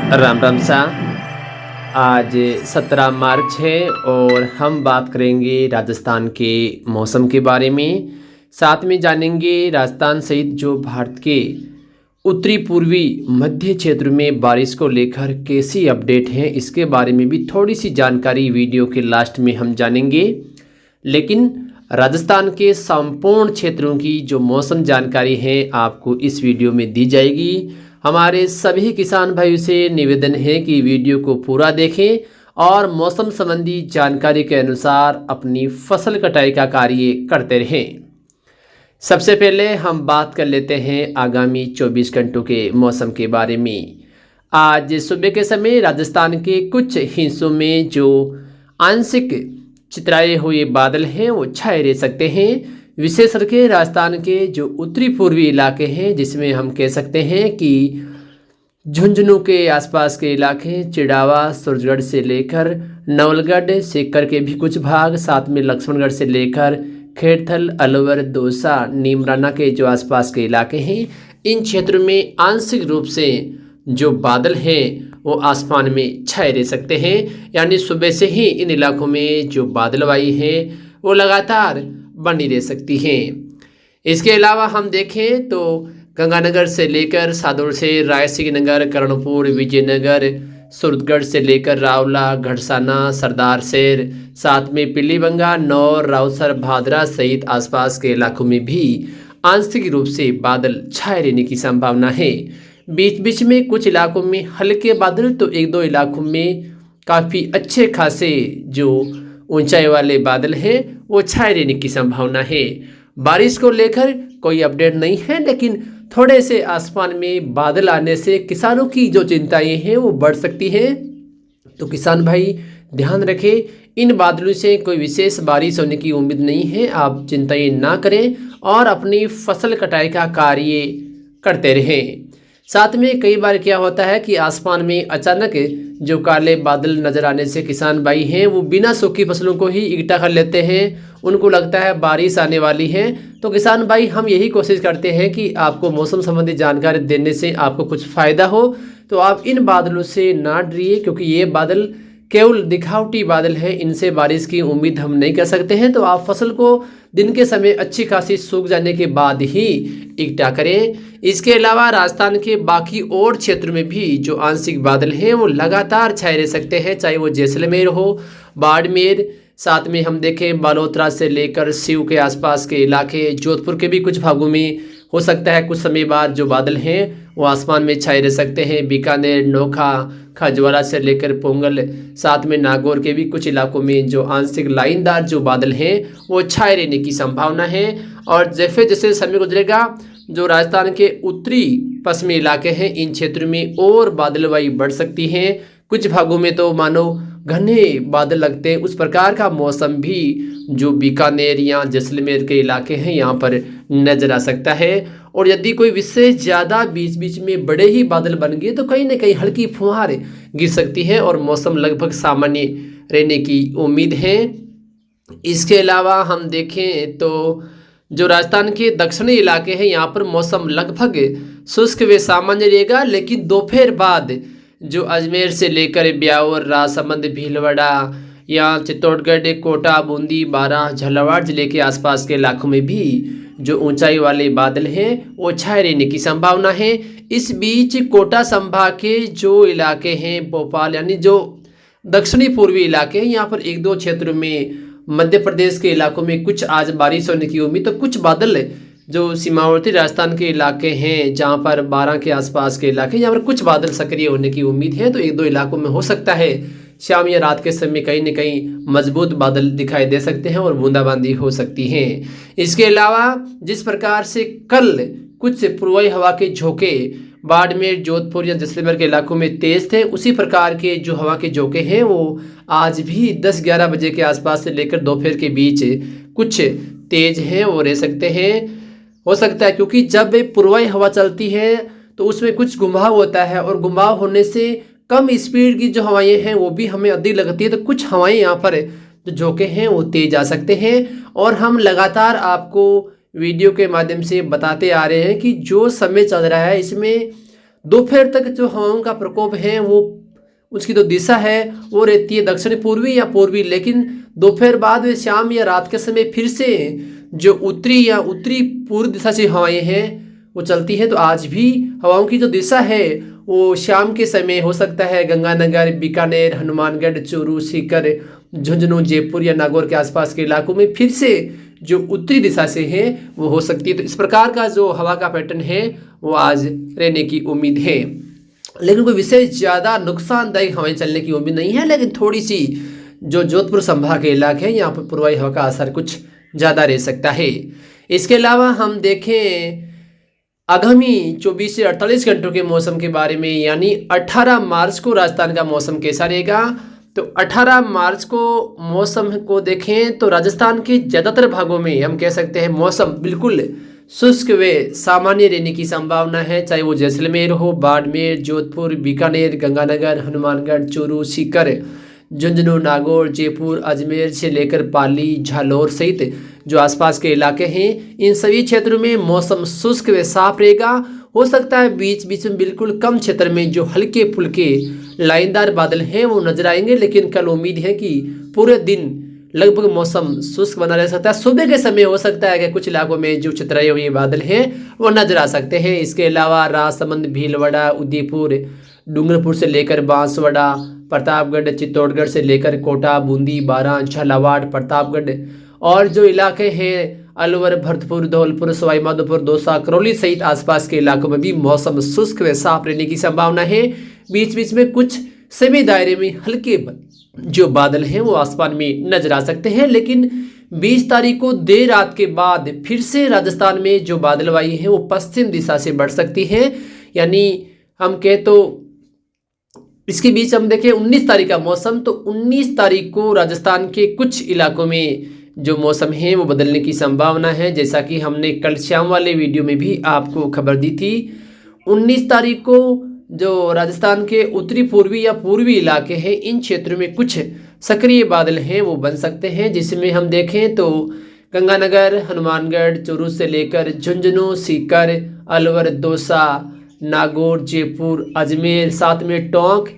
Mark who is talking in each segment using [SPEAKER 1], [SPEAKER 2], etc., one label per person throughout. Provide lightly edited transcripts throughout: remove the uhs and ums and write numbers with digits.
[SPEAKER 1] राम राम सा। आज 17 मार्च है और हम बात करेंगे राजस्थान के मौसम के बारे में। साथ में जानेंगे राजस्थान सहित जो भारत के उत्तरी पूर्वी मध्य क्षेत्र में बारिश को लेकर कैसी अपडेट है, इसके बारे में भी थोड़ी सी जानकारी वीडियो के लास्ट में हम जानेंगे। लेकिन राजस्थान के संपूर्ण क्षेत्रों की जो मौसम जानकारी है आपको इस वीडियो में दी जाएगी। हमारे सभी किसान भाइयों से निवेदन है कि वीडियो को पूरा देखें और मौसम संबंधी जानकारी के अनुसार अपनी फसल कटाई का कार्य करते रहें। सबसे पहले हम बात कर लेते हैं आगामी 24 घंटों के मौसम के बारे में। आज सुबह के समय राजस्थान के कुछ हिस्सों में जो आंशिक चितराए हुए बादल हैं वो छाए रह सकते हैं। विशेष करके राजस्थान के जो उत्तरी पूर्वी इलाके हैं, जिसमें हम कह सकते हैं कि झुंझुनू के आसपास के इलाके, चिड़ावा, सूरजगढ़ से लेकर नवलगढ़, सीकर के भी कुछ भाग, साथ में लक्ष्मणगढ़ से लेकर खेड़थल, अलवर, दौसा, नीमराना के जो आसपास के इलाके हैं, इन क्षेत्रों में आंशिक रूप से जो बादल हैं वो आसमान में छाए रह सकते हैं। यानी सुबह से ही इन इलाकों में जो बादलवाई है वो लगातार बनी रह सकती हैं। इसके अलावा हम देखें तो गंगानगर से लेकर सादुल से रायसिंह नगर, कर्णपुर, विजयनगर, सूरतगढ़ से लेकर रावला, घड़साना, सरदार शेर, साथ में पिलीबंगा, नौर, रावसर, भादरा सहित आसपास के इलाकों में भी आंशिक रूप से बादल छाए रहने की संभावना है। बीच बीच में कुछ इलाकों में हल्के बादल, तो एक दो इलाकों में काफ़ी अच्छे खासे जो ऊंचाई वाले बादल हैं वो छाए रहने की संभावना है। बारिश को लेकर कोई अपडेट नहीं है, लेकिन थोड़े से आसमान में बादल आने से किसानों की जो चिंताएं हैं वो बढ़ सकती हैं। तो किसान भाई ध्यान रखें, इन बादलों से कोई विशेष बारिश होने की उम्मीद नहीं है। आप चिंताएं ना करें और अपनी फसल कटाई का कार्य करते रहें। साथ में कई बार क्या होता है कि आसमान में अचानक जो काले बादल नजर आने से किसान भाई हैं वो बिना सूखी फसलों को ही इकट्ठा कर लेते हैं। उनको लगता है बारिश आने वाली है। तो किसान भाई हम यही कोशिश करते हैं कि आपको मौसम संबंधी जानकारी देने से आपको कुछ फ़ायदा हो। तो आप इन बादलों से ना डरिए, क्योंकि ये बादल केवल दिखावटी बादल है, इनसे बारिश की उम्मीद हम नहीं कर सकते हैं। तो आप फसल को दिन के समय अच्छी खासी सूख जाने के बाद ही इकट्ठा करें। इसके अलावा राजस्थान के बाकी और क्षेत्रों में भी जो आंशिक बादल हैं वो लगातार छाए रह सकते हैं, चाहे वो जैसलमेर हो, बाड़मेर, साथ में हम देखें बालोतरा से लेकर सीव के आसपास के इलाके, जोधपुर के भी कुछ भागों में हो सकता है कुछ समय बाद जो बादल हैं वो आसमान में छाए रह सकते हैं। बीकानेर, नोखा, खजवारा से लेकर पोंगल, साथ में नागौर के भी कुछ इलाकों में जो आंशिक लाइनदार जो बादल हैं वो छाए रहने की संभावना है। और जैसे जैसे समय गुजरेगा जो राजस्थान के उत्तरी पश्चिमी इलाके हैं, इन क्षेत्रों में और बादलवाई बढ़ सकती हैं। कुछ भागों में तो मानो घने बादल लगते हैं। उस प्रकार का मौसम भी जो बीकानेर या जैसलमेर के इलाके हैं यहाँ पर नजर आ सकता है। और यदि कोई विशेष ज़्यादा बीच बीच में बड़े ही बादल बन गए तो कहीं ना कहीं हल्की फुहार गिर सकती है और मौसम लगभग सामान्य रहने की उम्मीद है। इसके अलावा हम देखें तो जो राजस्थान के दक्षिणी इलाके हैं यहाँ पर मौसम लगभग शुष्क व सामान्य रहेगा, लेकिन दोपहर बाद जो अजमेर से लेकर ब्यावर, राजसमंद, भीलवाड़ा या चित्तौड़गढ़, कोटा, बूंदी, बारां, झालावाड़ जिले के आसपास के इलाकों में भी जो ऊंचाई वाले बादल हैं वो छाए रहने की संभावना है। इस बीच कोटा संभाग के जो इलाके हैं, भोपाल यानी जो दक्षिणी पूर्वी इलाके हैं, यहाँ पर एक दो क्षेत्रों में, मध्य प्रदेश के इलाकों में कुछ आज बारिश होने की उम्मीद। तो कुछ बादल जो सीमावर्ती राजस्थान के इलाके हैं, जहाँ पर 12 के आसपास के इलाके, यहाँ पर कुछ बादल सक्रिय होने की उम्मीद है। तो एक दो इलाकों में हो सकता है शाम या रात के समय कहीं न कहीं मजबूत बादल दिखाई दे सकते हैं और बूंदाबांदी हो सकती है। इसके अलावा जिस प्रकार से कल कुछ पूर्वी हवा के झोंके बाड़मेर, जोधपुर या जैसलमेर के इलाकों में तेज थे, उसी प्रकार के जो हवा के झोंके हैं वो आज भी 10-11 बजे के आसपास से लेकर दोपहर के बीच कुछ तेज हैं वो रह सकते हैं। हो सकता है क्योंकि जब पूर्वी हवा चलती है तो उसमें कुछ घुमाव होता है और घुमाव होने से कम स्पीड की जो हवाएं हैं वो भी हमें अधिक लगती है। तो कुछ हवाएं यहाँ पर जो झोंके हैं वो तेज आ सकते हैं। और हम लगातार आपको वीडियो के माध्यम से बताते आ रहे हैं कि जो समय चल रहा है इसमें दोपहर तक जो हवाओं का प्रकोप है वो उसकी जो दिशा है वो रहती है दक्षिण पूर्वी या पूर्वी, लेकिन दोपहर बाद में शाम या रात के समय फिर से जो उत्तरी या उत्तरी पूर्व दिशा से हवाएं हैं वो चलती है। तो आज भी हवाओं की जो दिशा है वो शाम के समय हो सकता है गंगानगर, बीकानेर, हनुमानगढ़, चूरू, सीकर, झुंझुनू, जयपुर या नागौर के आसपास के इलाकों में फिर से जो उत्तरी दिशा से है वो हो सकती है। तो इस प्रकार का जो हवा का पैटर्न है वो आज रहने की उम्मीद है, लेकिन कोई विशेष ज़्यादा नुकसानदायक हवाएं चलने की उम्मीद नहीं है। लेकिन थोड़ी सी जो जोधपुर संभाग के इलाके हैं यहाँ पर पूर्वाई हवा का असर कुछ ज़्यादा रह सकता है। इसके अलावा हम देखें आगामी 24 से 48 घंटों के मौसम के बारे में, यानी 18 मार्च को राजस्थान का मौसम कैसा रहेगा। तो 18 मार्च को मौसम को देखें तो राजस्थान के ज़्यादातर भागों में हम कह सकते हैं मौसम बिल्कुल शुष्क व सामान्य रहने की संभावना है, चाहे वो जैसलमेर हो, बाड़मेर, जोधपुर, बीकानेर, गंगानगर, हनुमानगढ़, चूरू, सीकर, झुंझुनू, नागौर, जयपुर, अजमेर से लेकर पाली, झालोर सहित जो आसपास के इलाके हैं इन सभी क्षेत्रों में मौसम शुष्क व साफ रहेगा। हो सकता है बीच बीच में बिल्कुल कम क्षेत्र में जो हल्के फुल्के लाइनदार बादल हैं वो नजर आएंगे, लेकिन कल उम्मीद है कि पूरे दिन लगभग मौसम शुष्क बना रह सकता है। सुबह के समय हो सकता है कि कुछ इलाकों में जो चितराए हुए बादल हैं वो नजर आ सकते हैं। इसके अलावा राजसमंद, भीलवाड़ा, उदयपुर, डूंगरपुर से लेकर बांसवाड़ा, प्रतापगढ़, चित्तौड़गढ़ से लेकर कोटा, बूंदी, बारां, झालावाड़, प्रतापगढ़ और जो इलाके हैं अलवर, भरतपुर, धौलपुर, सवाई माधोपुर, दौसा, करौली सहित आसपास के इलाकों में भी मौसम शुष्क व साफ रहने की संभावना है। बीच बीच में कुछ सेमी दायरे में हल्के जो बादल हैं वो आसमान में नजर आ सकते हैं, लेकिन 20 तारीख को देर रात के बाद फिर से राजस्थान में जो बादलवाई है वो पश्चिम दिशा से बढ़ सकती है। यानी हम कहें तो इसके बीच हम देखें 19 तारीख का मौसम, तो 19 तारीख को राजस्थान के कुछ इलाकों में जो मौसम है वो बदलने की संभावना है, जैसा कि हमने कल शाम वाले वीडियो में भी आपको खबर दी थी। 19 तारीख को जो राजस्थान के उत्तरी पूर्वी या पूर्वी इलाके हैं इन क्षेत्रों में कुछ सक्रिय बादल हैं वो बन सकते हैं, जिसमें हम देखें तो गंगानगर, हनुमानगढ़, चूरू से लेकर झुंझुनू, सीकर, अलवर, दौसा, नागौर, जयपुर, अजमेर, साथ में टोंक,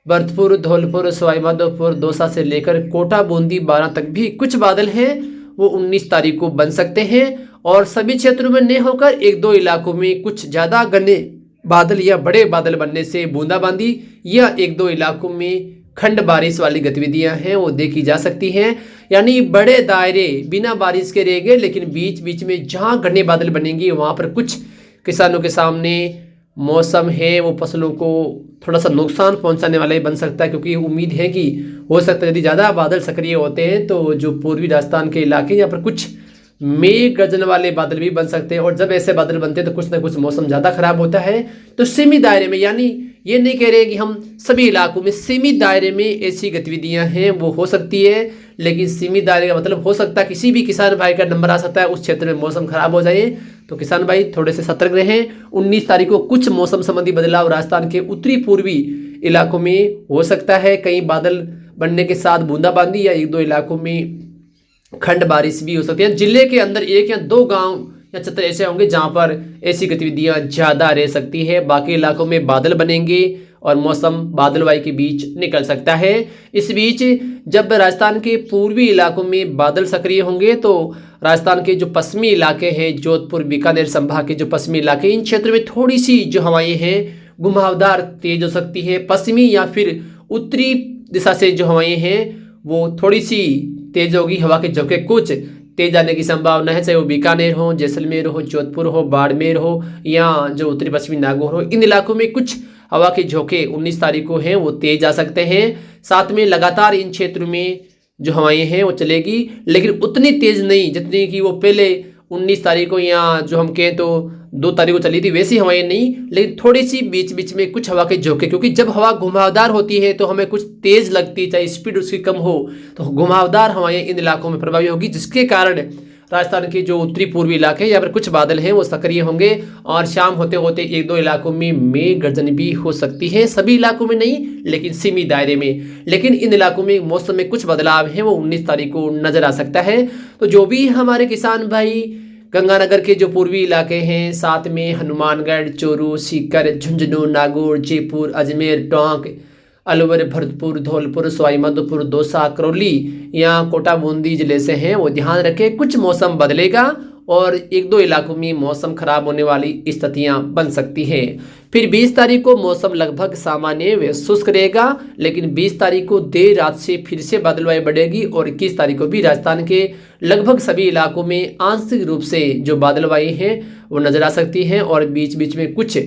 [SPEAKER 1] भरतपुर, धौलपुर, सवाई माधोपुर, दौसा से लेकर कोटा, बूंदी, बारां तक भी कुछ बादल हैं वो 19 तारीख को बन सकते हैं। और सभी क्षेत्रों में न होकर एक दो इलाकों में कुछ ज़्यादा घने बादल या बड़े बादल बनने से बूंदाबांदी या एक दो इलाकों में खंड बारिश वाली गतिविधियां हैं वो देखी जा सकती हैं। यानी बड़े दायरे बिना बारिश के रहेंगे, लेकिन बीच बीच में जहां घने बादल बनेंगे वहां पर कुछ किसानों के सामने मौसम है वो फसलों को थोड़ा सा नुकसान पहुंचाने वाला ही बन सकता है, क्योंकि उम्मीद है कि हो सकता है यदि ज़्यादा बादल सक्रिय होते हैं तो जो पूर्वी राजस्थान के इलाके यहाँ पर कुछ मेघ गर्जन वाले बादल भी बन सकते हैं, और जब ऐसे बादल बनते हैं तो कुछ ना कुछ मौसम ज़्यादा खराब होता है। तो सीमित दायरे में, यानी ये नहीं कह रहे कि हम सभी इलाकों में, सीमित दायरे में ऐसी गतिविधियां हैं वो हो सकती है, लेकिन सीमित दायरे का मतलब हो सकता है किसी भी किसान भाई का नंबर आ सकता है उस क्षेत्र में मौसम खराब हो जाए। तो किसान भाई थोड़े से सतर्क रहें। 19 तारीख को कुछ मौसम संबंधी बदलाव राजस्थान के उत्तरी पूर्वी इलाकों में हो सकता है, कहीं बादल बनने के साथ बूंदाबांदी या एक दो इलाकों में खंड बारिश भी हो सकती है। जिले के अंदर एक या दो गांव या क्षेत्र ऐसे होंगे जहां पर ऐसी गतिविधियां ज़्यादा रह सकती है, बाकी इलाकों में बादल बनेंगे और मौसम बादलवाई के बीच निकल सकता है। इस बीच जब राजस्थान के पूर्वी इलाकों में बादल सक्रिय होंगे तो राजस्थान के जो पश्चिमी इलाके हैं, जोधपुर, बीकानेर संभाग के जो पश्चिमी इलाके, इन क्षेत्रों में थोड़ी सी जो हवाएं हैं घुमावदार तेज हो सकती है। पश्चिमी या फिर उत्तरी दिशा से जो हवाएं हैं वो थोड़ी सी तेज होगी, हवा के झोंके कुछ तेज आने की संभावना है, चाहे वो बीकानेर हो, जैसलमेर हो, जोधपुर हो, बाड़मेर हो या जो उत्तरी पश्चिमी नागौर हो, इन इलाकों में कुछ हवा के झोंके 19 तारीख को हैं वो तेज आ सकते हैं। साथ में लगातार इन क्षेत्रों में जो हवाएं हैं वो चलेगी, लेकिन उतनी तेज नहीं जितनी कि वो पहले 19 तारीख को या जो हम कहें तो 2 तारीख को चली थी वैसी हवाएं नहीं, लेकिन थोड़ी सी बीच बीच में कुछ हवा के झोंके, क्योंकि जब हवा घुमावदार होती है तो हमें कुछ तेज लगती, चाहे स्पीड उसकी कम हो, तो घुमावदार हवाएं इन इलाकों में प्रभावी होगी, जिसके कारण राजस्थान के जो उत्तरी पूर्वी इलाके हैं यहाँ पर कुछ बादल हैं वो सक्रिय होंगे और शाम होते होते एक दो इलाकों में मेघ गर्जन भी हो सकती है। सभी इलाकों में नहीं, लेकिन सीमित दायरे में। लेकिन इन इलाकों में मौसम में कुछ बदलाव है वो 19 तारीख को नजर आ सकता है। तो जो भी हमारे किसान भाई गंगानगर के जो पूर्वी इलाके हैं, साथ में हनुमानगढ़, चूरू, सीकर, झुंझुनू, नागौर, जयपुर, अजमेर, टोंक, अलवर, भरतपुर, धौलपुर, सवाई माधोपुर, दौसा, करौली या कोटा बूंदी जिले से हैं, वो ध्यान रखें। कुछ मौसम बदलेगा और एक दो इलाकों में मौसम खराब होने वाली स्थितियां बन सकती हैं। फिर 20 तारीख को मौसम लगभग सामान्य व शुष्क रहेगा, लेकिन 20 तारीख को देर रात से फिर से बादलवाई बढ़ेगी और 21 तारीख को भी राजस्थान के लगभग सभी इलाकों में आंशिक रूप से जो बादलवाई हैं वो नजर आ सकती हैं और बीच बीच में कुछ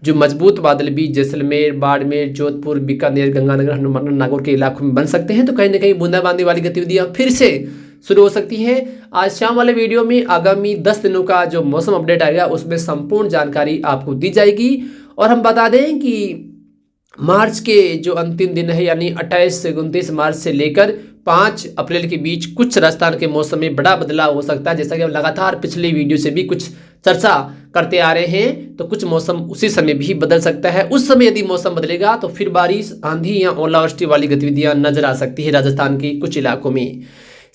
[SPEAKER 1] जो मजबूत बादल भी जैसलमेर, बाड़मेर, जोधपुर, बीकानेर, गंगानगर, हनुमानगढ़, नागौर के इलाकों में बन सकते हैं। तो कहीं ना कहीं बूंदाबांदी वाली गतिविधियां फिर से शुरू हो सकती है। आज शाम वाले वीडियो में आगामी 10 दिनों का जो मौसम अपडेट आएगा उसमें संपूर्ण जानकारी आपको दी जाएगी। और हम बता दें कि मार्च के जो अंतिम दिन है यानी 28 से 29 मार्च से लेकर 5 अप्रैल के बीच कुछ राजस्थान के मौसम में बड़ा बदलाव हो सकता है। जैसा कि हम लगातार पिछले वीडियो से भी कुछ चर्चा करते आ रहे हैं, तो कुछ मौसम उसी समय भी बदल सकता है। उस समय यदि मौसम बदलेगा तो फिर बारिश, आंधी या ओलावृष्टि वाली गतिविधियां नजर आ सकती है राजस्थान के कुछ इलाकों में।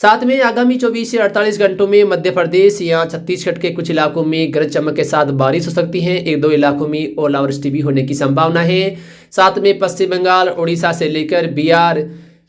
[SPEAKER 1] साथ में आगामी 24 से 48 घंटों में मध्य प्रदेश या छत्तीसगढ़ के कुछ इलाकों में गरज चमक के साथ बारिश हो सकती है। एक दो इलाकों में ओलावृष्टि भी होने की संभावना है। साथ में पश्चिम बंगाल, उड़ीसा से लेकर बिहार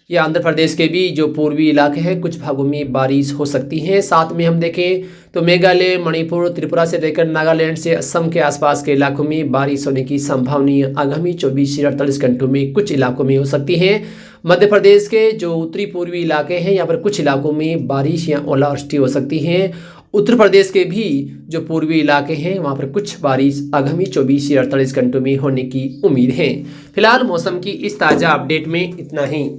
[SPEAKER 1] या आंध्र प्रदेश के भी जो पूर्वी इलाके हैं कुछ भागों में बारिश हो सकती है। साथ में हम देखें तो मेघालय, मणिपुर, त्रिपुरा से लेकर नागालैंड से असम के आसपास के इलाकों में बारिश होने की संभावना आगामी 24 से 48 घंटों में कुछ इलाकों में हो सकती है। मध्य प्रदेश के जो उत्तरी पूर्वी इलाके हैं यहाँ पर कुछ इलाकों में बारिश या ओलावृष्टि हो सकती है। उत्तर प्रदेश के भी जो पूर्वी इलाके हैं वहाँ पर कुछ बारिश आगामी 24 से 48 घंटों में होने की उम्मीद है। फिलहाल मौसम की इस ताज़ा अपडेट में इतना ही।